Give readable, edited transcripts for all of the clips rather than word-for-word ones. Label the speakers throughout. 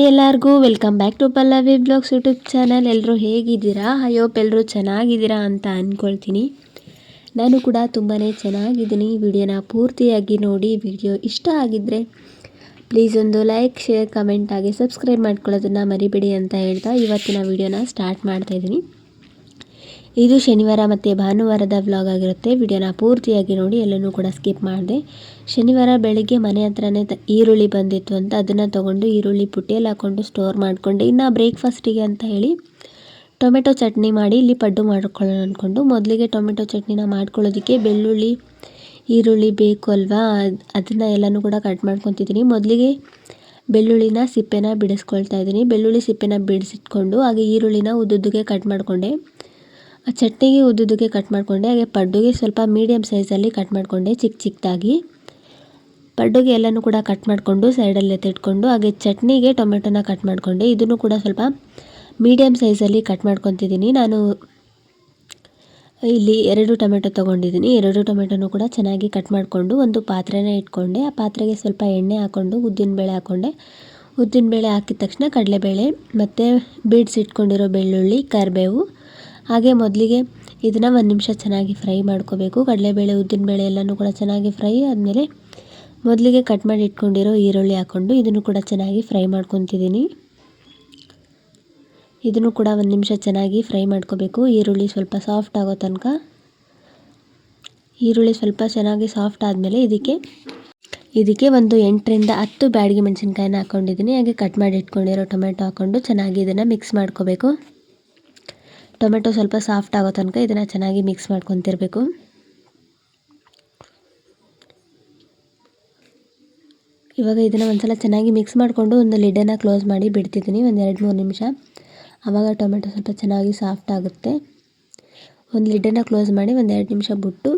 Speaker 1: Hi ಎಲ್ಲರಿಗೂ welcome back to Pallavi blogs YouTube channel. ಎಲ್ಲರೂ ಹೇಗಿದ್ದೀರಾ? ಐ ಹೋಪ್ ಎಲ್ಲರೂ ಚೆನ್ನಾಗಿದ್ದೀರಾ ಅಂತ ಅಂದ್ಕೊಳ್ತೀನಿ. ನಾನು ಕೂಡ ತುಂಬಾ ಚೆನ್ನಾಗಿದ್ದೀನಿ. ವಿಡಿಯೋನ ಪೂರ್ತಿಯಾಗಿ ನೋಡಿ. ವಿಡಿಯೋ ಇಷ್ಟ ಆಗಿದ್ದರೆ ಪ್ಲೀಸ್ ಒಂದು ಲೈಕ್, ಶೇರ್, ಕಮೆಂಟ್ ಆಗಿ ಸಬ್ಸ್ಕ್ರೈಬ್ ಮಾಡ್ಕೊಳ್ಳೋದನ್ನು ಮರಿಬೇಡಿ ಅಂತ ಹೇಳ್ತಾ ಇವತ್ತಿನ ವಿಡಿಯೋನ ಸ್ಟಾರ್ಟ್ ಮಾಡ್ತಾಯಿದ್ದೀನಿ. ಇದು ಶನಿವಾರ ಮತ್ತು ಭಾನುವಾರದ ವ್ಲಾಗ್ ಆಗಿರುತ್ತೆ. ವಿಡಿಯೋನ ಪೂರ್ತಿಯಾಗಿ ನೋಡಿ, ಎಲ್ಲನೂ ಕೂಡ ಸ್ಕಿಪ್ ಮಾಡಿದೆ. ಶನಿವಾರ ಬೆಳಗ್ಗೆ ಮನೆ ಹತ್ರನೇ ಈರುಳ್ಳಿ ಬಂದಿತ್ತು ಅಂತ ಅದನ್ನು ತೊಗೊಂಡು ಈರುಳ್ಳಿ ಪುಟ್ಟಿಯಲ್ಲಿ ಹಾಕ್ಕೊಂಡು ಸ್ಟೋರ್ ಮಾಡಿಕೊಂಡೆ. ಇನ್ನು ಬ್ರೇಕ್ಫಾಸ್ಟಿಗೆ ಅಂತ ಹೇಳಿ ಟೊಮೆಟೊ ಚಟ್ನಿ ಮಾಡಿ ಇಲ್ಲಿ ಪಡ್ಡು ಮಾಡ್ಕೊಳ್ಳೋಣ ಅಂದ್ಕೊಂಡು ಮೊದಲಿಗೆ ಟೊಮೆಟೊ ಚಟ್ನಿನ ಮಾಡ್ಕೊಳ್ಳೋದಕ್ಕೆ ಬೆಳ್ಳುಳ್ಳಿ ಈರುಳ್ಳಿ ಬೇಕು ಅಲ್ವಾ, ಅದನ್ನು ಎಲ್ಲನೂ ಕೂಡ ಕಟ್ ಮಾಡ್ಕೊತಿದ್ದೀನಿ. ಮೊದಲಿಗೆ ಬೆಳ್ಳುಳ್ಳಿನ ಸಿಪ್ಪೆನ ಬಿಡಿಸ್ಕೊಳ್ತಾ ಇದ್ದೀನಿ. ಬೆಳ್ಳುಳ್ಳಿ ಸಿಪ್ಪೆನ ಬಿಡಿಸಿಟ್ಕೊಂಡು ಹಾಗೆ ಈರುಳ್ಳಿನ ಉದ್ದುದ್ದಕ್ಕೆ ಕಟ್ ಮಾಡಿಕೊಂಡೆ. ಆ ಚಟ್ನಿಗೆ ಉದ್ದುದ್ದಕ್ಕೆ ಕಟ್ ಮಾಡಿಕೊಂಡೆ. ಹಾಗೆ ಪಡ್ಡುಗೆ ಸ್ವಲ್ಪ ಮೀಡಿಯಮ್ ಸೈಜಲ್ಲಿ ಕಟ್ ಮಾಡಿಕೊಂಡೆ, ಚಿಕ್ಕದಾಗಿ. ಪಡ್ಡುಗೆ ಎಲ್ಲನೂ ಕೂಡ ಕಟ್ ಮಾಡಿಕೊಂಡು ಸೈಡಲ್ಲಿ ಎತ್ತಿಟ್ಕೊಂಡು ಹಾಗೆ ಚಟ್ನಿಗೆ ಟೊಮೆಟೊನ ಕಟ್ ಮಾಡಿಕೊಂಡೆ. ಇದನ್ನು ಕೂಡ ಸ್ವಲ್ಪ ಮೀಡಿಯಮ್ ಸೈಜಲ್ಲಿ ಕಟ್ ಮಾಡ್ಕೊತಿದ್ದೀನಿ. ನಾನು ಇಲ್ಲಿ 2 ಟೊಮೆಟೊ ತೊಗೊಂಡಿದ್ದೀನಿ. 2 ಟೊಮೆಟೊನೂ ಕೂಡ ಚೆನ್ನಾಗಿ ಕಟ್ ಮಾಡಿಕೊಂಡು ಒಂದು ಪಾತ್ರೆನ ಇಟ್ಕೊಂಡೆ. ಆ ಪಾತ್ರೆಗೆ ಸ್ವಲ್ಪ ಎಣ್ಣೆ ಹಾಕ್ಕೊಂಡು ಉದ್ದಿನಬೇಳೆ ಹಾಕ್ಕೊಂಡೆ. ಉದ್ದಿನಬೇಳೆ ಹಾಕಿದ ತಕ್ಷಣ ಕಡಲೆಬೇಳೆ ಮತ್ತು ಬಿಡಿಸಿಟ್ಕೊಂಡಿರೋ ಬೆಳ್ಳುಳ್ಳಿ, ಕರಿಬೇವು, ಹಾಗೆ ಮೊದಲಿಗೆ ಇದನ್ನು 1 ನಿಮಿಷ ಚೆನ್ನಾಗಿ ಫ್ರೈ ಮಾಡ್ಕೋಬೇಕು. ಕಡಲೆಬೇಳೆ, ಉದ್ದಿನಬೇಳೆ ಎಲ್ಲನೂ ಕೂಡ ಚೆನ್ನಾಗಿ ಫ್ರೈ ಆದಮೇಲೆ ಮೊದಲಿಗೆ ಕಟ್ ಮಾಡಿ ಇಟ್ಕೊಂಡಿರೋ ಈರುಳ್ಳಿ ಹಾಕ್ಕೊಂಡು ಇದನ್ನು ಕೂಡ ಚೆನ್ನಾಗಿ ಫ್ರೈ ಮಾಡ್ಕೊತಿದ್ದೀನಿ. ಇದನ್ನು ಕೂಡ 1 ನಿಮಿಷ ಚೆನ್ನಾಗಿ ಫ್ರೈ ಮಾಡ್ಕೋಬೇಕು. ಈರುಳ್ಳಿ ಸ್ವಲ್ಪ ಸಾಫ್ಟ್ ಆಗೋ ತನಕ. ಈರುಳ್ಳಿ ಸ್ವಲ್ಪ ಚೆನ್ನಾಗಿ ಸಾಫ್ಟ್ ಆದಮೇಲೆ ಇದಕ್ಕೆ ಒಂದು 8ರಿಂದ 10 ಬ್ಯಾಡಗಿ ಮೆಣಸಿನ್ಕಾಯಿನ ಹಾಕ್ಕೊಂಡಿದ್ದೀನಿ. ಹಾಗೆ ಕಟ್ ಮಾಡಿ ಇಟ್ಕೊಂಡಿರೋ ಟೊಮೆಟೊ ಹಾಕ್ಕೊಂಡು ಚೆನ್ನಾಗಿ ಇದನ್ನು ಮಿಕ್ಸ್ ಮಾಡ್ಕೋಬೇಕು. ಟೊಮೆಟೊ ಸ್ವಲ್ಪ ಸಾಫ್ಟ್ ಆಗೋ ತನಕ ಇದನ್ನು ಚೆನ್ನಾಗಿ ಮಿಕ್ಸ್ ಮಾಡ್ಕೊತಿರ್ಬೇಕು. ಇವಾಗ ಇದನ್ನು ಒಂದ್ಸಲ ಚೆನ್ನಾಗಿ ಮಿಕ್ಸ್ ಮಾಡಿಕೊಂಡು ಒಂದು ಲಿಡ್ಡನ್ನು ಕ್ಲೋಸ್ ಮಾಡಿ ಬಿಡ್ತಿದ್ದೀನಿ ಒಂದು 2-3 ನಿಮಿಷ. ಆವಾಗ ಟೊಮೆಟೊ ಸ್ವಲ್ಪ ಚೆನ್ನಾಗಿ ಸಾಫ್ಟ್ ಆಗುತ್ತೆ. ಒಂದು ಲಿಡ್ಡನ್ನು ಕ್ಲೋಸ್ ಮಾಡಿ ಒಂದು 2 ನಿಮಿಷ ಬಿಟ್ಟು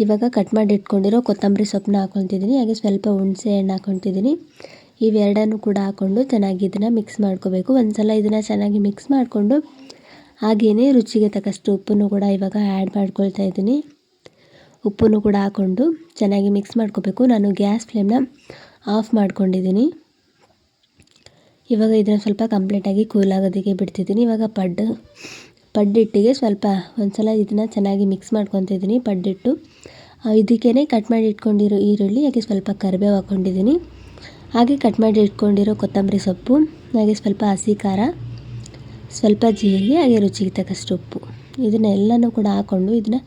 Speaker 1: ಇವಾಗ ಕಟ್ ಮಾಡಿ ಇಟ್ಕೊಂಡಿರೋ ಕೊತ್ತಂಬರಿ ಸೊಪ್ಪನ್ನ ಹಾಕ್ಕೊತಿದ್ದೀನಿ. ಹಾಗೆ ಸ್ವಲ್ಪ ಹುಣಸೆ ಹಣ್ಣು ಹಾಕ್ಕೊತಿದ್ದೀನಿ. ಇವೆರಡನ್ನೂ ಕೂಡ ಹಾಕ್ಕೊಂಡು ಚೆನ್ನಾಗಿ ಇದನ್ನು ಮಿಕ್ಸ್ ಮಾಡ್ಕೋಬೇಕು. ಒಂದು ಸಲ ಇದನ್ನು ಚೆನ್ನಾಗಿ ಮಿಕ್ಸ್ ಮಾಡಿಕೊಂಡು ಹಾಗೆಯೇ ರುಚಿಗೆ ತಕ್ಕಷ್ಟು ಉಪ್ಪನ್ನು ಕೂಡ ಇವಾಗ ಆ್ಯಡ್ ಮಾಡ್ಕೊಳ್ತಾ ಇದ್ದೀನಿ. ಉಪ್ಪನ್ನು ಕೂಡ ಹಾಕ್ಕೊಂಡು ಚೆನ್ನಾಗಿ ಮಿಕ್ಸ್ ಮಾಡ್ಕೋಬೇಕು. ನಾನು ಗ್ಯಾಸ್ ಫ್ಲೇಮ್ನ ಆಫ್ ಮಾಡ್ಕೊಂಡಿದ್ದೀನಿ. ಇವಾಗ ಇದನ್ನು ಸ್ವಲ್ಪ ಕಂಪ್ಲೀಟಾಗಿ ಕೂಲ್ ಆಗೋದಕ್ಕೆ ಬಿಡ್ತಿದ್ದೀನಿ. ಇವಾಗ ಪಡ್ಡಿಟ್ಟಿಗೆ ಸ್ವಲ್ಪ ಒಂದು ಸಲ ಇದನ್ನು ಚೆನ್ನಾಗಿ ಮಿಕ್ಸ್ ಮಾಡ್ಕೊತಿದ್ದೀನಿ. ಪಡ್ಡಿಟ್ಟು ಇದಕ್ಕೇ ಕಟ್ ಮಾಡಿ ಇಟ್ಕೊಂಡಿರೋ ಈರುಳ್ಳಿ, ಹಾಗೆ ಸ್ವಲ್ಪ ಕರಿಬೇವು ಹಾಕ್ಕೊಂಡಿದ್ದೀನಿ. ಹಾಗೆ ಕಟ್ ಮಾಡಿ ಇಟ್ಕೊಂಡಿರೋ ಕೊತ್ತಂಬರಿ ಸೊಪ್ಪು, ಹಾಗೆ ಸ್ವಲ್ಪ ಹಸಿ ಖಾರ, ಸ್ವಲ್ಪ ಜೀರಿಗೆ, ಹಾಗೆ ರುಚಿಗೆ ತಕ್ಕಷ್ಟು ಉಪ್ಪು, ಇದನ್ನೆಲ್ಲನೂ ಕೂಡ ಹಾಕ್ಕೊಂಡು ಇದನ್ನು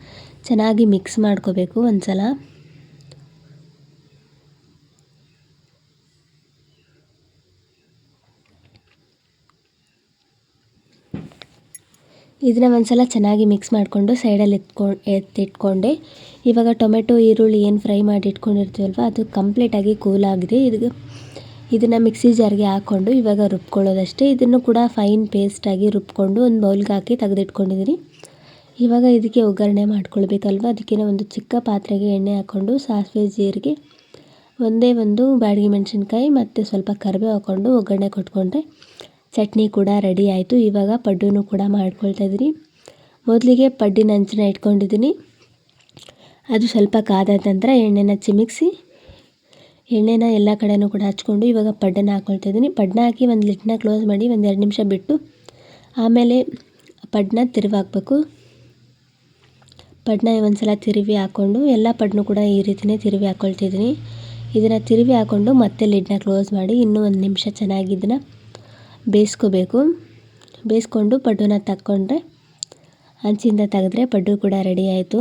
Speaker 1: ಚೆನ್ನಾಗಿ ಮಿಕ್ಸ್ ಮಾಡ್ಕೋಬೇಕು. ಒಂದು ಸಲ ಇದನ್ನು ಒಂದು ಸಲ ಚೆನ್ನಾಗಿ ಮಿಕ್ಸ್ ಮಾಡಿಕೊಂಡು ಸೈಡಲ್ಲಿ ಎತ್ತಿಟ್ಕೊಂಡೆ. ಇವಾಗ ಟೊಮೆಟೊ ಈರುಳ್ಳಿ ಏನು ಫ್ರೈ ಮಾಡಿ ಇಟ್ಕೊಂಡಿರ್ತೀವಲ್ವ ಅದು ಕಂಪ್ಲೀಟಾಗಿ ಕೂಲ್ ಆಗಿದೆ. ಇದನ್ನು ಮಿಕ್ಸಿ ಜಾರ್ಗೆ ಹಾಕ್ಕೊಂಡು ಇವಾಗ ರುಬ್ಕೊಳ್ಳೋದಷ್ಟೇ. ಇದನ್ನು ಕೂಡ ಫೈನ್ ಪೇಸ್ಟಾಗಿ ರುಬ್ಕೊಂಡು ಒಂದು ಬೌಲ್ಗೆ ಹಾಕಿ ತೆಗೆದಿಟ್ಕೊಂಡಿದ್ದೀನಿ. ಇವಾಗ ಇದಕ್ಕೆ ಒಗ್ಗರಣೆ ಮಾಡ್ಕೊಳ್ಬೇಕಲ್ವ, ಅದಕ್ಕೆ ಒಂದು ಚಿಕ್ಕ ಪಾತ್ರೆಗೆ ಎಣ್ಣೆ ಹಾಕ್ಕೊಂಡು ಸಾಸಿವೆ, ಜೀರಿಗೆ, ಒಂದು ಬ್ಯಾಡಗಿ ಮೆಣಸಿನ್ಕಾಯಿ ಮತ್ತು ಸ್ವಲ್ಪ ಕರಿಬೇವು ಹಾಕ್ಕೊಂಡು ಒಗ್ಗರಣೆ ಕೊಟ್ಕೊಂಡ್ರೆ ಚಟ್ನಿ ಕೂಡ ರೆಡಿ ಆಯಿತು. ಇವಾಗ ಪಡ್ಡೂ ಕೂಡ ಮಾಡ್ಕೊಳ್ತಾ ಇದ್ದೀನಿ. ಮೊದಲಿಗೆ ಪಡ್ಡಿನ ಹಂಚನ್ನ ಇಟ್ಕೊಂಡಿದ್ದೀನಿ. ಅದು ಸ್ವಲ್ಪ ಕಾದ ನಂತರ ಎಣ್ಣೆನ ಚಿಮಿಕ್ಸಿ ಎಣ್ಣೆನ ಎಲ್ಲ ಕಡೆನೂ ಕೂಡ ಹಚ್ಕೊಂಡು ಇವಾಗ ಪಡ್ಡನ್ನು ಹಾಕ್ಕೊಳ್ತಾ ಇದ್ದೀನಿ. ಪಡ್ಡನ್ನ ಹಾಕಿ ಒಂದು ಲಿಡ್ನ ಕ್ಲೋಸ್ ಮಾಡಿ ಒಂದು 2 ನಿಮಿಷ ಬಿಟ್ಟು ಆಮೇಲೆ ಪಡ್ಡನ್ನ ತಿರುವಿ ಹಾಕಬೇಕು. ಪಡ್ಡನ್ನ ಒಂದು ಸಲ ತಿರುವಿ ಹಾಕ್ಕೊಂಡು ಎಲ್ಲ ಪಡ್ಡನ್ನೂ ಕೂಡ ಈ ರೀತಿಯೇ ತಿರುವಿ ಹಾಕ್ಕೊಳ್ತಿದ್ದೀನಿ. ಇದನ್ನು ತಿರುವಿ ಹಾಕ್ಕೊಂಡು ಮತ್ತೆ ಲಿಡ್ನ ಕ್ಲೋಸ್ ಮಾಡಿ ಇನ್ನೂ 1 ನಿಮಿಷ ಚೆನ್ನಾಗಿ ಇದನ್ನು ಬೇಯಿಸ್ಕೋಬೇಕು. ಬೇಯಿಸ್ಕೊಂಡು ಪಡ್ಡನ್ನ ತಕ್ಕೊಂಡ್ರೆ ಹಂಚಿಂದ ತೆಗೆದ್ರೆ ಪಡ್ಡು ಕೂಡ ರೆಡಿ ಆಯಿತು.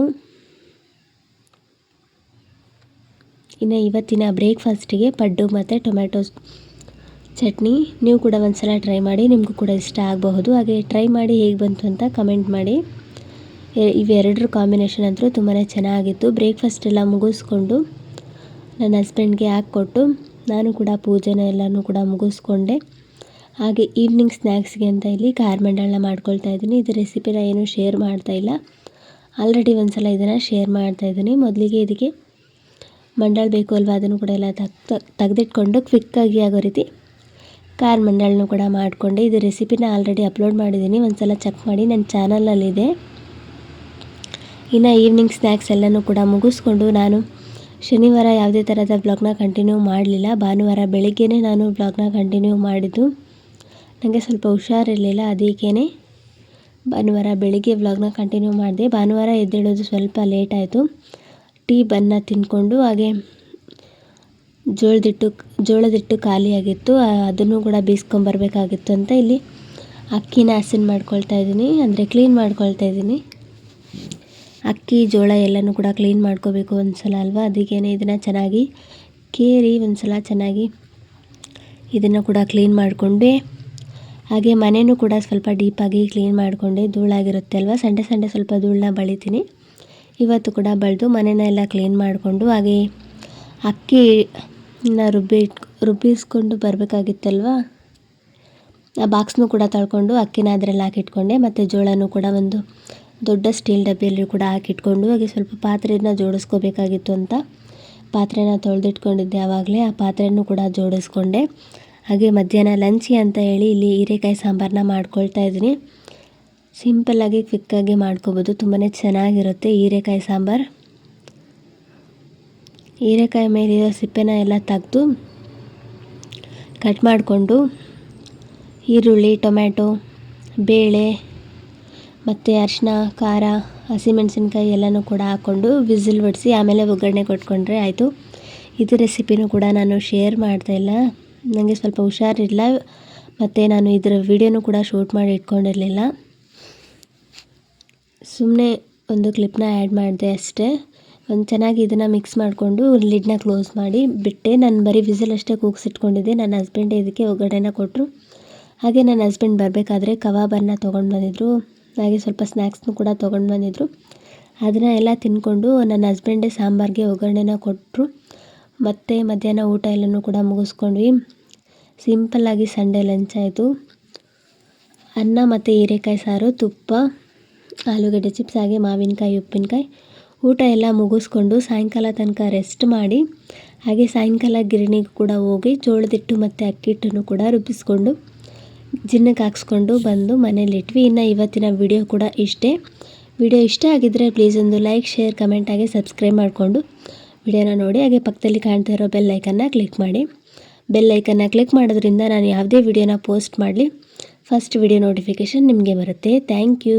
Speaker 1: ಇನ್ನು ಇವತ್ತಿನ ಬ್ರೇಕ್ಫಾಸ್ಟಿಗೆ ಪಡ್ಡು ಮತ್ತು ಟೊಮೆಟೊ ಚಟ್ನಿ ನೀವು ಕೂಡ ಒಂದು ಸಲ ಟ್ರೈ ಮಾಡಿ, ನಿಮಗೂ ಕೂಡ ಇಷ್ಟ ಆಗಬಹುದು. ಹಾಗೆ ಟ್ರೈ ಮಾಡಿ ಹೇಗೆ ಬಂತು ಅಂತ ಕಮೆಂಟ್ ಮಾಡಿ. ಇವೆರಡರ ಕಾಂಬಿನೇಷನ್ ಅಂತೂ ತುಂಬಾ ಚೆನ್ನಾಗಿತ್ತು. ಬ್ರೇಕ್ಫಾಸ್ಟ್ ಎಲ್ಲ ಮುಗಿಸ್ಕೊಂಡು ನನ್ನ ಹಸ್ಬೆಂಡ್ಗೆ ಹಾಕ್ಕೊಟ್ಟು ನಾನು ಕೂಡ ಪೂಜೆನ ಎಲ್ಲನೂ ಕೂಡ ಮುಗಿಸ್ಕೊಂಡೆ. ಹಾಗೆ ಈವ್ನಿಂಗ್ ಸ್ನ್ಯಾಕ್ಸ್ಗೆ ಅಂತ ಇಲ್ಲಿ ಖಾರ ಮಂಡಾಳನ್ನ ಮಾಡ್ಕೊಳ್ತಾ ಇದ್ದೀನಿ. ಇದು ರೆಸಿಪಿನ ಏನೂ ಶೇರ್ ಮಾಡ್ತಾಯಿಲ್ಲ, ಆಲ್ರೆಡಿ ಒಂದು ಸಲ ಇದನ್ನು ಶೇರ್ ಮಾಡ್ತಾಯಿದ್ದೀನಿ. ಮೊದಲಿಗೆ ಇದಕ್ಕೆ ಮಂಡಾಳು ಬೇಕು ಅಲ್ವಾ, ಅದನ್ನು ಕೂಡ ಎಲ್ಲ ತೆಗೆದಿಟ್ಕೊಂಡು ಕ್ವಿಕ್ಕಾಗಿ ಆಗೋ ರೀತಿ ಖಾರ ಮಂಡಾಳನ್ನು ಕೂಡ ಮಾಡಿಕೊಂಡೆ. ಇದು ರೆಸಿಪಿನ ಆಲ್ರೆಡಿ ಅಪ್ಲೋಡ್ ಮಾಡಿದ್ದೀನಿ, ಒಂದು ಸಲ ಚೆಕ್ ಮಾಡಿ, ನನ್ನ ಚಾನಲಲ್ಲಿದೆ. ಇನ್ನು ಈವ್ನಿಂಗ್ ಸ್ನ್ಯಾಕ್ಸ್ ಎಲ್ಲನೂ ಕೂಡ ಮುಗಿಸ್ಕೊಂಡು ನಾನು ಶನಿವಾರ ಯಾವುದೇ ಥರದ ವ್ಲಾಗ್ನ ಕಂಟಿನ್ಯೂ ಮಾಡಲಿಲ್ಲ. ಭಾನುವಾರ ಬೆಳಗ್ಗೆನೇ ನಾನು ವ್ಲಾಗ್ನ ಕಂಟಿನ್ಯೂ ಮಾಡಿದ್ದು. ನನಗೆ ಸ್ವಲ್ಪ ಹುಷಾರಿರಲಿಲ್ಲ, ಅದಕ್ಕೇ ಭಾನುವಾರ ಬೆಳಿಗ್ಗೆ ವ್ಲಾಗ್ನ ಕಂಟಿನ್ಯೂ ಮಾಡಿದೆ. ಭಾನುವಾರ ಎದ್ದೇಳೋದು ಸ್ವಲ್ಪ ಲೇಟ್ ಆಯಿತು. ಟೀ ಬನ್ನ ತಿಂದ್ಕೊಂಡು ಹಾಗೆ ಜೋಳದಿಟ್ಟು ಖಾಲಿಯಾಗಿತ್ತು, ಅದನ್ನು ಕೂಡ ಬೀಸ್ಕೊಂಬರ್ಬೇಕಾಗಿತ್ತು ಅಂತ ಇಲ್ಲಿ ಅಕ್ಕಿನ ಹಸನ್ ಮಾಡ್ಕೊಳ್ತಾ ಇದ್ದೀನಿ, ಅಂದರೆ ಕ್ಲೀನ್ ಮಾಡ್ಕೊಳ್ತಾ ಇದ್ದೀನಿ. ಅಕ್ಕಿ ಜೋಳ ಎಲ್ಲನೂ ಕೂಡ ಕ್ಲೀನ್ ಮಾಡ್ಕೋಬೇಕು ಒಂದ್ಸಲ ಅಲ್ವಾ, ಅದಕ್ಕೇ ಇದನ್ನು ಚೆನ್ನಾಗಿ ಕೇರಿ ಒಂದ್ಸಲ ಚೆನ್ನಾಗಿ ಇದನ್ನು ಕೂಡ ಕ್ಲೀನ್ ಮಾಡಿಕೊಂಡೆ. ಹಾಗೆ ಮನೆಯೂ ಕೂಡ ಸ್ವಲ್ಪ ಡೀಪಾಗಿ ಕ್ಲೀನ್ ಮಾಡಿಕೊಂಡೆ. ಧೂಳಾಗಿರುತ್ತೆ ಅಲ್ವಾ, ಸಂಡೆ ಸ್ವಲ್ಪ ಧೂಳನ್ನ ಬಳಿತೀನಿ. ಇವತ್ತು ಕೂಡ ಬಳಿದು ಮನೆಯೆಲ್ಲ ಕ್ಲೀನ್ ಮಾಡಿಕೊಂಡು ಹಾಗೆ ಅಕ್ಕಿನ ರುಬ್ಬಿಸ್ಕೊಂಡು ಬರಬೇಕಾಗಿತ್ತಲ್ವ, ಆ ಬಾಕ್ಸ್ನೂ ಕೂಡ ತೊಳ್ಕೊಂಡು ಅಕ್ಕಿನ ಅದರಲ್ಲಿ ಹಾಕಿಟ್ಕೊಂಡೆ. ಮತ್ತು ಜೋಳನೂ ಕೂಡ ಒಂದು ದೊಡ್ಡ ಸ್ಟೀಲ್ ಡಬ್ಬಿಯಲ್ಲಿ ಕೂಡ ಹಾಕಿಟ್ಕೊಂಡು ಹಾಗೆ ಸ್ವಲ್ಪ ಪಾತ್ರೆನ ಜೋಡಿಸ್ಕೋಬೇಕಾಗಿತ್ತು ಅಂತ ಪಾತ್ರೆನ ತೊಳೆದಿಟ್ಕೊಂಡಿದ್ದೆ ಆವಾಗಲೇ. ಆ ಪಾತ್ರೆನೂ ಕೂಡ ಜೋಡಿಸ್ಕೊಂಡೆ. ಹಾಗೆ ಮಧ್ಯಾಹ್ನ ಲಂಚಿ ಅಂತ ಹೇಳಿ ಇಲ್ಲಿ ಹೀರೆಕಾಯಿ ಸಾಂಬಾರನ್ನ ಮಾಡ್ಕೊಳ್ತಾ ಇದ್ದೀನಿ. ಸಿಂಪಲ್ಲಾಗಿ ಕ್ವಿಕ್ಕಾಗಿ ಮಾಡ್ಕೋಬೋದು, ತುಂಬಾ ಚೆನ್ನಾಗಿರುತ್ತೆ ಹೀರೆಕಾಯಿ ಸಾಂಬಾರು. ಹೀರೆಕಾಯಿ ಮೇಲಿರೋ ಸಿಪ್ಪೆನ ಎಲ್ಲ ತೆಗೆದು ಕಟ್ ಮಾಡಿಕೊಂಡು ಈರುಳ್ಳಿ, ಟೊಮ್ಯಾಟೊ, ಬೇಳೆ ಮತ್ತು ಅರಿಶಿನ, ಖಾರ, ಹಸಿಮೆಣಸಿನ್ಕಾಯಿ ಎಲ್ಲನೂ ಕೂಡ ಹಾಕ್ಕೊಂಡು ವಿಸಿಲ್ ಹೊಡಿಸಿ ಆಮೇಲೆ ಒಗ್ಗರಣೆ ಕೊಟ್ಕೊಂಡ್ರೆ ಆಯಿತು. ಇದು ರೆಸಿಪಿನೂ ಕೂಡ ನಾನು ಶೇರ್ ಮಾಡ್ತಾಯಿಲ್ಲ, ನನಗೆ ಸ್ವಲ್ಪ ಹುಷಾರಿಲ್ಲ, ಮತ್ತು ನಾನು ಇದರ ವಿಡಿಯೋನೂ ಕೂಡ ಶೂಟ್ ಮಾಡಿ ಇಟ್ಕೊಂಡಿರಲಿಲ್ಲ. ಸುಮ್ಮನೆ ಒಂದು ಕ್ಲಿಪ್ನ ಆ್ಯಡ್ ಮಾಡಿದೆ ಅಷ್ಟೇ. ಒಂದು ಚೆನ್ನಾಗಿ ಇದನ್ನು ಮಿಕ್ಸ್ ಮಾಡಿಕೊಂಡು ಲಿಡ್ನ ಕ್ಲೋಸ್ ಮಾಡಿ ಬಿಟ್ಟೆ. ನಾನು ಬರೀ ವಿಸಿಲ್ ಅಷ್ಟೇ ಕೂಗಿಸಿಟ್ಕೊಂಡಿದ್ದೆ. ನನ್ನ ಹಸ್ಬೆಂಡೇ ಇದಕ್ಕೆ ಒಗ್ಗರಣೆನ ಕೊಟ್ಟರು. ಹಾಗೆ ನನ್ನ ಹಸ್ಬೆಂಡ್ ಬರಬೇಕಾದ್ರೆ ಕಬಾಬನ್ನು ತೊಗೊಂಡು ಬಂದಿದ್ದರು, ಹಾಗೆ ಸ್ವಲ್ಪ ಸ್ನ್ಯಾಕ್ಸ್ನೂ ಕೂಡ ತೊಗೊಂಡು ಬಂದಿದ್ದರು. ಅದನ್ನು ಎಲ್ಲ ತಿಂದ್ಕೊಂಡು ನನ್ನ ಹಸ್ಬೆಂಡೇ ಸಾಂಬಾರಿಗೆ ಒಗ್ಗರಣೆನ ಕೊಟ್ಟರು. ಮತ್ತು ಮಧ್ಯಾಹ್ನ ಊಟ ಎಲ್ಲನೂ ಕೂಡ ಮುಗಿಸ್ಕೊಂಡ್ವಿ. ಸಿಂಪಲ್ಲಾಗಿ ಸಂಡೇ ಲಂಚ್ ಆಯಿತು. ಅನ್ನ ಮತ್ತು ಹೀರೆಕಾಯಿ ಸಾರು, ತುಪ್ಪ, ಆಲೂಗಡ್ಡೆ ಚಿಪ್ಸ್, ಹಾಗೆ ಮಾವಿನಕಾಯಿ, ಉಪ್ಪಿನಕಾಯಿ. ಊಟ ಎಲ್ಲ ಮುಗಿಸ್ಕೊಂಡು ಸಾಯಂಕಾಲ ತನಕ ರೆಸ್ಟ್ ಮಾಡಿ ಹಾಗೆ ಸಾಯಂಕಾಲ ಗಿರಣಿಗೂ ಕೂಡ ಹೋಗಿ ಜೋಳದಿಟ್ಟು ಮತ್ತು ಅಕ್ಕಿ ಹಿಟ್ಟನ್ನು ಕೂಡ ರುಬ್ಬಿಸ್ಕೊಂಡು ಜಿನ್ನಕ್ಕೆ ಹಾಕ್ಸ್ಕೊಂಡು ಬಂದು ಮನೇಲಿಟ್ವಿ. ಇನ್ನು ಇವತ್ತಿನ ವಿಡಿಯೋ ಕೂಡ ಇಷ್ಟೇ. ವಿಡಿಯೋ ಇಷ್ಟ ಆಗಿದ್ದರೆ ಪ್ಲೀಸ್ ಒಂದು ಲೈಕ್, ಶೇರ್, ಕಮೆಂಟ್ ಹಾಗೆ ಸಬ್ಸ್ಕ್ರೈಬ್ ಮಾಡಿಕೊಂಡು ವಿಡಿಯೋನ ನೋಡಿ. ಹಾಗೆ ಪಕ್ಕದಲ್ಲಿ ಕಾಣ್ತಾ ಇರೋ ಬೆಲ್ ಐಕನ್ನ ಕ್ಲಿಕ್ ಮಾಡಿ. ಬೆಲ್ ಐಕನ್ನ ಕ್ಲಿಕ್ ಮಾಡೋದ್ರಿಂದ ನಾನು ಯಾವುದೇ ವಿಡಿಯೋನ ಪೋಸ್ಟ್ ಮಾಡಲಿ ಫಸ್ಟ್ ವಿಡಿಯೋ ನೋಟಿಫಿಕೇಷನ್ ನಿಮಗೆ ಬರುತ್ತೆ. Thank you.